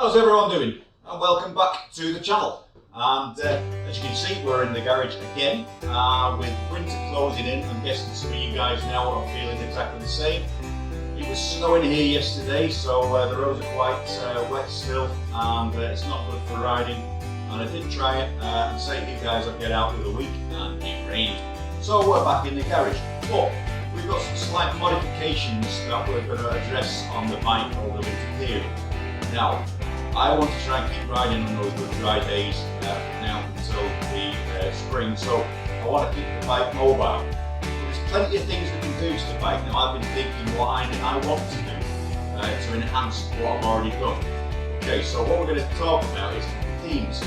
How's everyone doing? And welcome back to the channel. And as you can see, we're in the garage again with winter closing in. I'm guessing some of you guys now are feeling exactly the same. It was snowing here yesterday, so the roads are quite wet still, and it's not good for riding. And I did try it and say to you guys I'd get out for the week, and it rained. So we're back in the garage. But we've got some slight modifications that we're going to address on the bike over the winter period. Now, I want to try and keep riding on those good dry days now until the spring, so I want to keep the bike mobile. But there's plenty of things we can do to the bike. Now, I've been thinking what I want to do to enhance what I've already done. Okay, so what we're going to talk about is themes.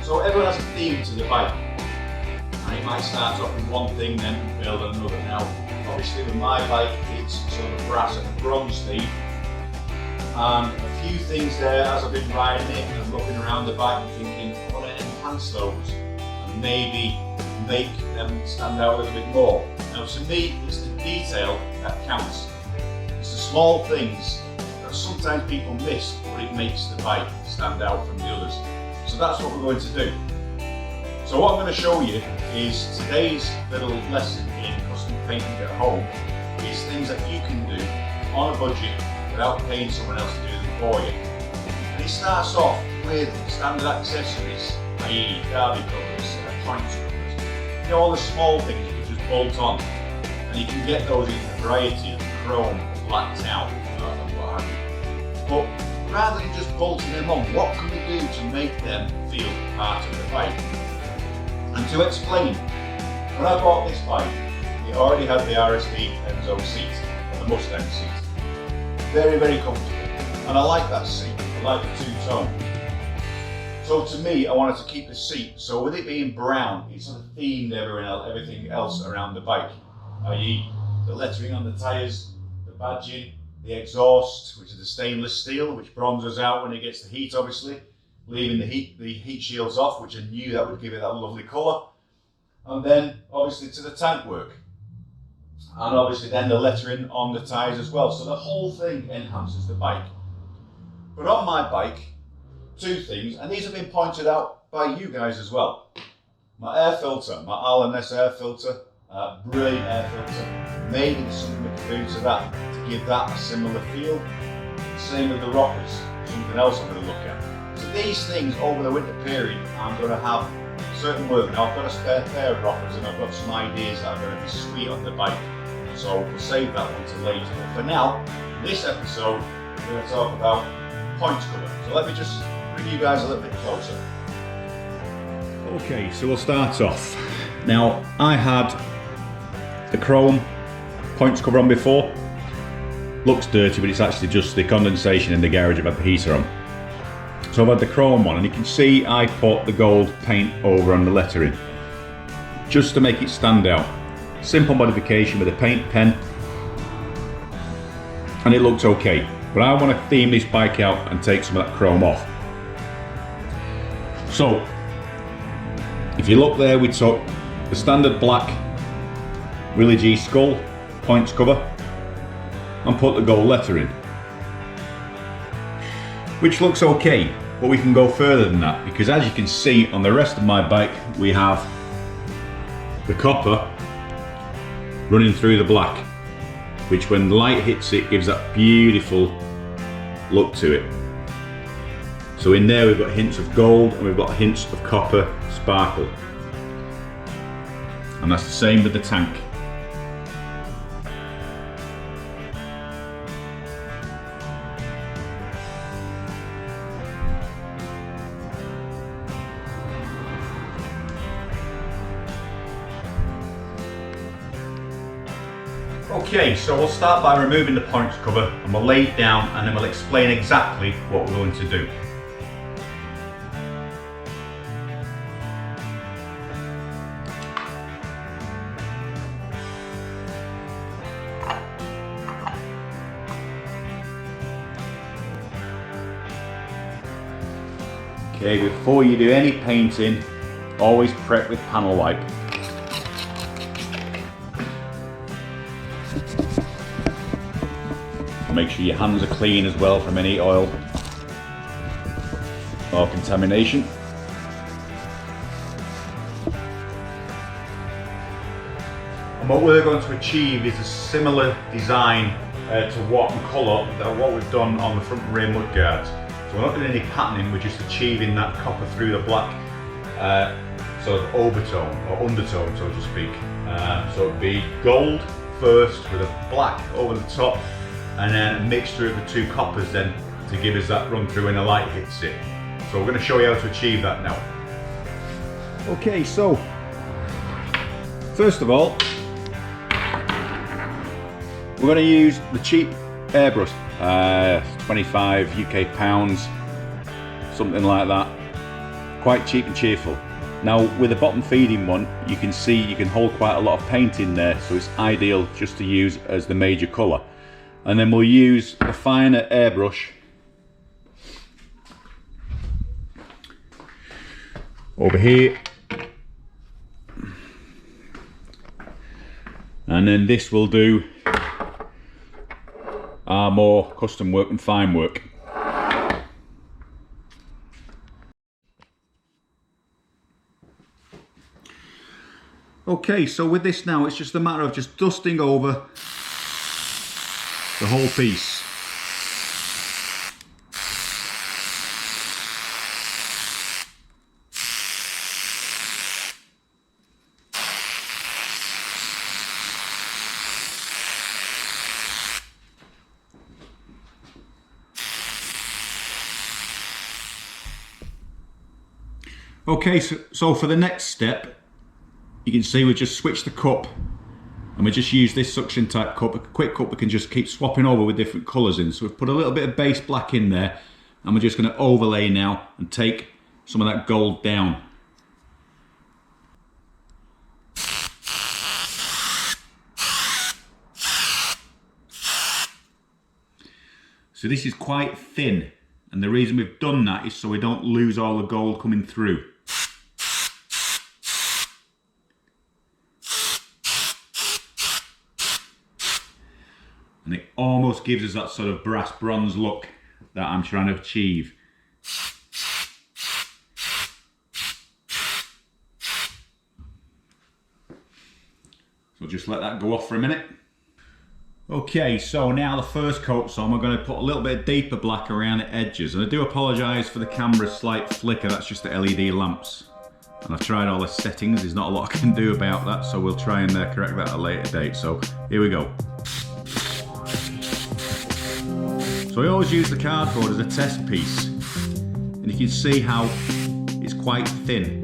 So everyone has a theme to the bike, and it might start off with one thing, then build another. Now, obviously with my bike, it's sort of brass and bronze theme. And a few things there as I've been riding it and looking around the bike and thinking, I want to enhance those and maybe make them stand out a little bit more. Now to me, it's the detail that counts. It's the small things that sometimes people miss, but it makes the bike stand out from the others. So that's what we're going to do. So what I'm going to show you is today's little lesson in custom painting at home is things that you can do on a budget without paying someone else to do them for you. And it starts off with standard accessories, i.e. derby covers, points covers. You know, all the small things you can just bolt on, and you can get those in a variety of chrome, black towel, and what have you. But rather than just bolting them on, what can we do to make them feel part of the bike? And to explain, when I bought this bike, it already had the RSD Enzo seat, or the Mustang seat. Very, very comfortable. And I like that seat. I like the two-tone. So to me, I wanted to keep the seat. So with it being brown, it's sort of themed everything else around the bike. I.e. the lettering on the tyres, the badging, the exhaust, which is the stainless steel, which bronzes out when it gets the heat, obviously, leaving the heat shields off, which I knew that would give it that lovely colour. And then, obviously, to the tank work. And obviously then the lettering on the tyres as well. So the whole thing enhances the bike. But on my bike, two things, and these have been pointed out by you guys as well. My air filter, my R&S air filter, brilliant air filter. Maybe something we can do to that to give that a similar feel. Same with the rockers, something else I'm going to look at. So these things over the winter period, I'm going to have certain work. Now I've got a spare pair of rockers and I've got some ideas that are going to be sweet on the bike. So we'll save that one to later. But for now, in this episode, we're going to talk about points cover. So let me just bring you guys a little bit closer. Okay, so we'll start off. Now, I had the chrome points cover on before. Looks dirty, but it's actually just the condensation in the garage. I've had the heater on. So I've had the chrome on, and you can see I put the gold paint over on the lettering, just to make it stand out. Simple modification with a paint pen, and it looked okay. But I want to theme this bike out and take some of that chrome off. So, if you look there, we took the standard black Willie G skull points cover and put the gold lettering, which looks okay. But we can go further than that, because as you can see on the rest of my bike, we have the copper running through the black, which when light hits it gives that beautiful look to it. So in there we've got hints of gold and we've got hints of copper sparkle, and that's the same with the tank. Okay, so we'll start by removing the points cover and we'll lay it down, and then we'll explain exactly what we're going to do. Okay, before you do any painting, always prep with panel wipe. Make sure your hands are clean as well from any oil. or contamination. And what we're going to achieve is a similar design to what and colour that what we've done on the front rear mudguards. So we're not doing any patterning, we're just achieving that copper through the black sort of overtone or undertone, so to speak. So it'd be gold first with a black over the top, and then a mixture of the two coppers then to give us that run through when the light hits it. So we're going to show you how to achieve that now. Okay, so first of all, we're going to use the cheap airbrush, 25 UK pounds, something like that. Quite cheap and cheerful. Now with the bottom feeding one, you can see you can hold quite a lot of paint in there, so it's ideal just to use as the major colour. And then we'll use the finer airbrush over here. And then this will do our more custom work and fine work. Okay, so with this now, it's just a matter of just dusting over the whole piece. Okay, so for the next step, you can see we just switch the cup and we just use this suction type cup, a quick cup we can just keep swapping over with different colours in. So we've put a little bit of base black in there, and we're just going to overlay now and take some of that gold down. So this is quite thin, and the reason we've done that is so we don't lose all the gold coming through. And it almost gives us that sort of brass bronze look that I'm trying to achieve. So just let that go off for a minute. Okay, so now the first coat's on, we're going to put a little bit deeper black around the edges. And I do apologise for the camera's slight flicker, that's just the LED lamps. And I've tried all the settings, there's not a lot I can do about that, so we'll try and correct that at a later date. So here we go. So I always use the cardboard as a test piece, and you can see how it's quite thin.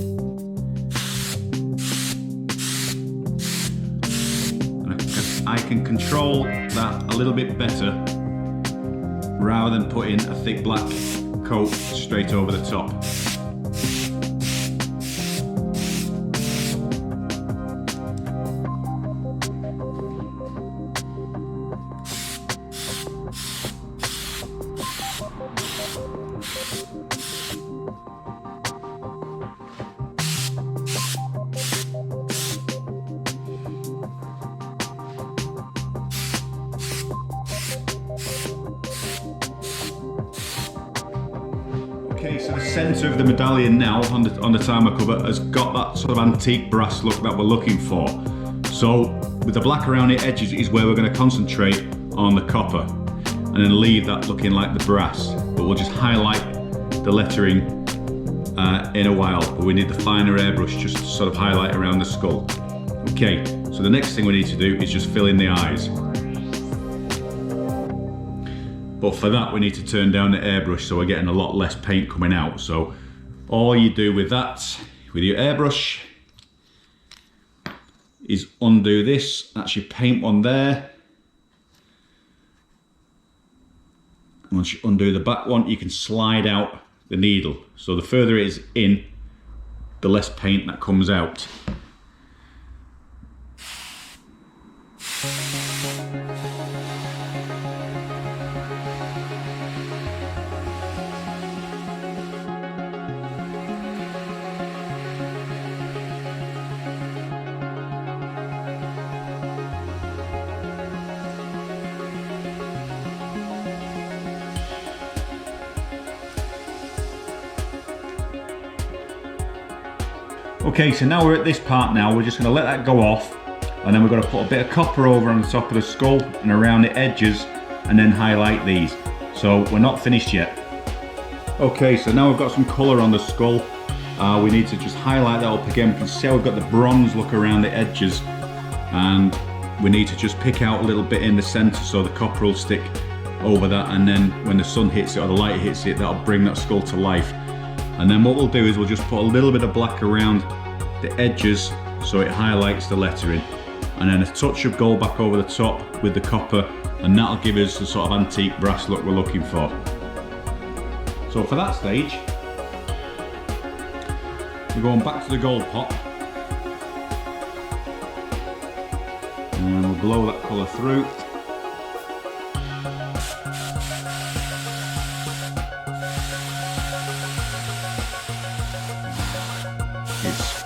And I can control that a little bit better rather than putting a thick black coat straight over the top. Okay, so the centre of the medallion now on the timer cover has got that sort of antique brass look that we're looking for. So with the black around the edges is where we're going to concentrate on the copper and then leave that looking like the brass. But we'll just highlight the lettering in a while, but we need the finer airbrush just to sort of highlight around the skull. Okay, so the next thing we need to do is just fill in the eyes. But for that we need to turn down the airbrush so we're getting a lot less paint coming out. So all you do with that, with your airbrush, is undo this. That's your paint one there. Once you undo the back one, you can slide out the needle. So the further it is in, the less paint that comes out. Okay, so now we're at this part now, we're just going to let that go off, and then we're going to put a bit of copper over on the top of the skull and around the edges, and then highlight these. So we're not finished yet. Okay, so now we've got some colour on the skull. We need to just highlight that up again. We can see how we've got the bronze look around the edges, and we need to just pick out a little bit in the centre so the copper will stick over that, and then when the sun hits it or the light hits it, that'll bring that skull to life. And then what we'll do is we'll just put a little bit of black around the edges so it highlights the lettering, and then a touch of gold back over the top with the copper, and that'll give us the sort of antique brass look we're looking for. So for that stage, we're going back to the gold pot, and we'll blow that colour through. It's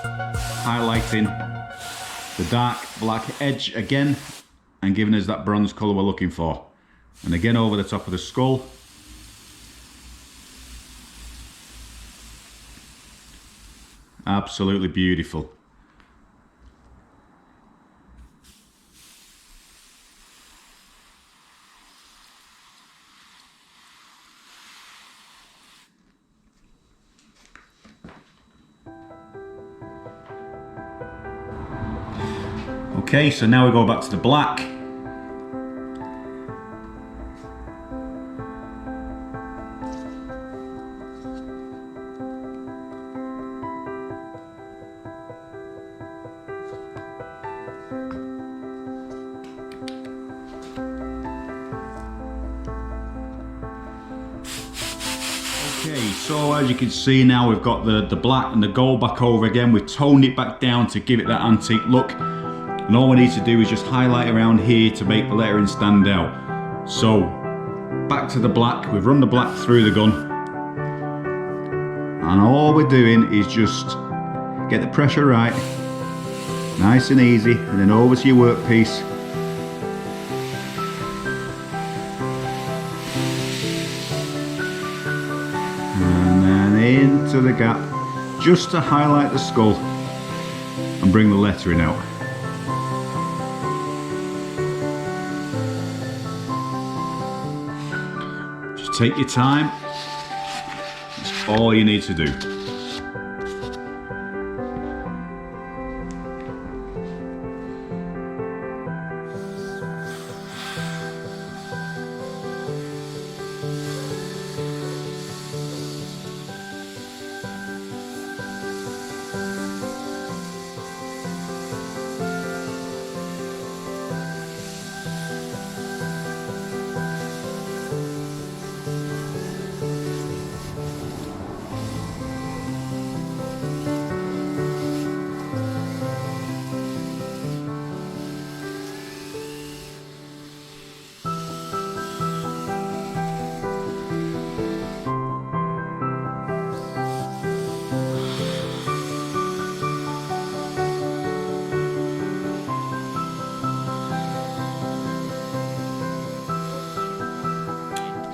highlighting the dark black edge again and giving us that bronze colour we're looking for. And again over the top of the skull. Absolutely beautiful. Okay, so now we go back to the black. Okay, so as you can see now we've got the black and the gold back over again. We've toned it back down to give it that antique look. And all we need to do is just highlight around here to make the lettering stand out. So, back to the black. We've run the black through the gun. And all we're doing is just get the pressure right, nice and easy, and then over to your workpiece. And then into the gap, just to highlight the skull and bring the lettering out. Take your time, it's all you need to do.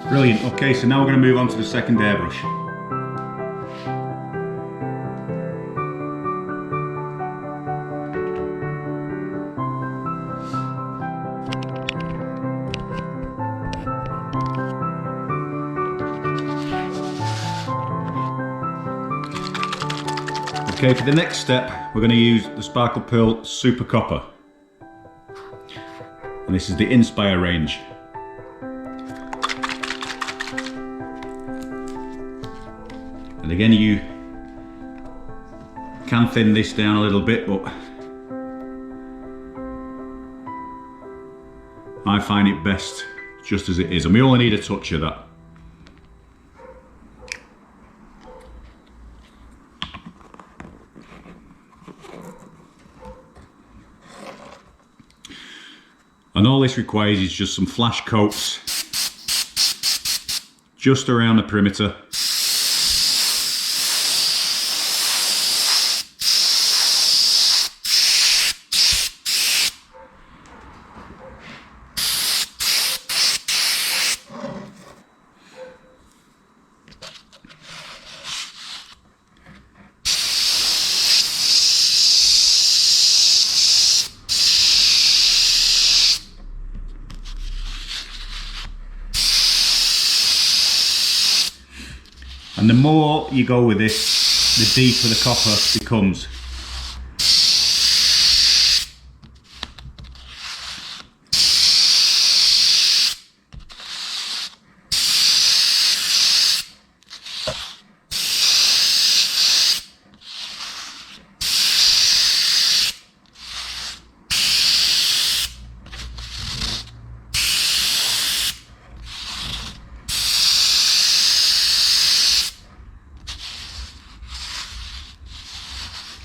Brilliant. Okay, so now we're going to move on to the second airbrush. Okay, for the next step, we're going to use the Sparkle Pearl Super Copper. And this is the Inspire range. And again, you can thin this down a little bit, but I find it best just as it is. And we only need a touch of that. And all this requires is just some flash coats just around the perimeter. And the more you go with this, the deeper the copper becomes.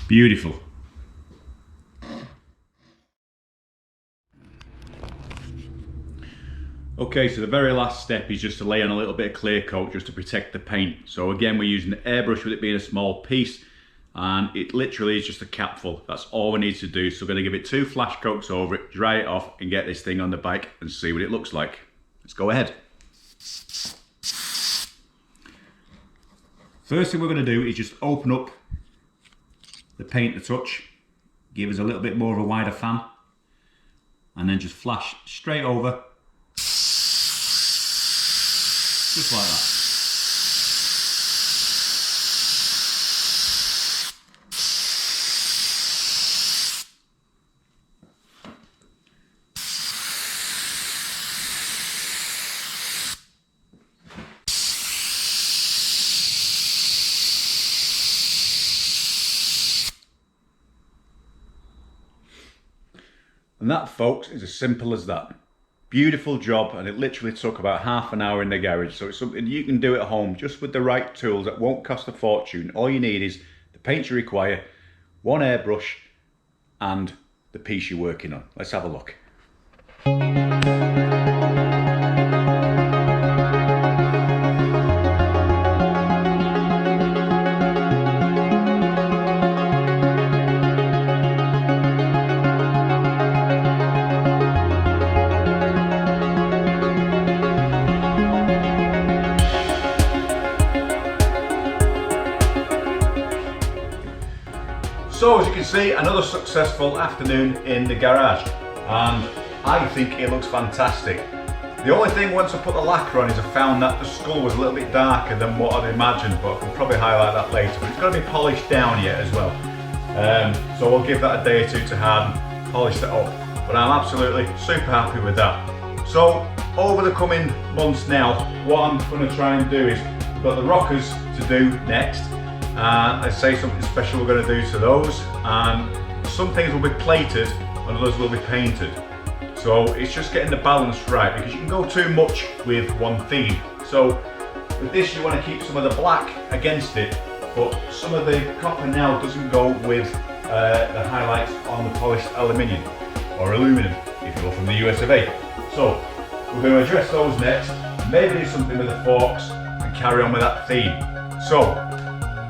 Beautiful. Okay, so the very last step is just to lay on a little bit of clear coat just to protect the paint. So again, we're using the airbrush with it being a small piece, and it literally is just a capful. That's all we need to do. So we're going to give it 2 flash coats over it, dry it off, and get this thing on the bike and see what it looks like. Let's go ahead. First thing we're going to do is just open up the paint a touch, give us a little bit more of a wider fan, and then just flash straight over, just like that. And that, folks, is as simple as that. Beautiful job, and it literally took about half an hour in the garage. So it's something you can do at home just with the right tools that won't cost a fortune. All you need is the paint you require, 1 airbrush, and the piece you're working on. Let's have a look. So as you can see, another successful afternoon in the garage, and I think it looks fantastic. The only thing once I put the lacquer on is I found that the skull was a little bit darker than what I'd imagined, but I can probably highlight that later. But it's got to be polished down yet as well. So we'll give that a day or 2 to harden, polish that up. But I'm absolutely super happy with that. So over the coming months now, what I'm going to try and do is, we've got the rockers to do next. I say something special we're going to do to those, and some things will be plated and others will be painted. So it's just getting the balance right, because you can go too much with one theme. So with this you want to keep some of the black against it, but some of the copper now doesn't go with the highlights on the polished aluminium, or aluminum if you're from the US of A. So we're going to address those next, maybe do something with the forks and carry on with that theme. So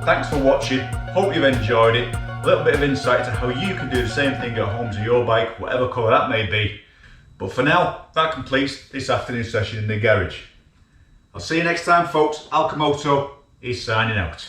thanks for watching, hope you've enjoyed it. A little bit of insight to how you can do the same thing at home to your bike, whatever colour that may be. But for now, that completes this afternoon session in the garage. I'll see you next time, folks. ALCHEMOTO is signing out.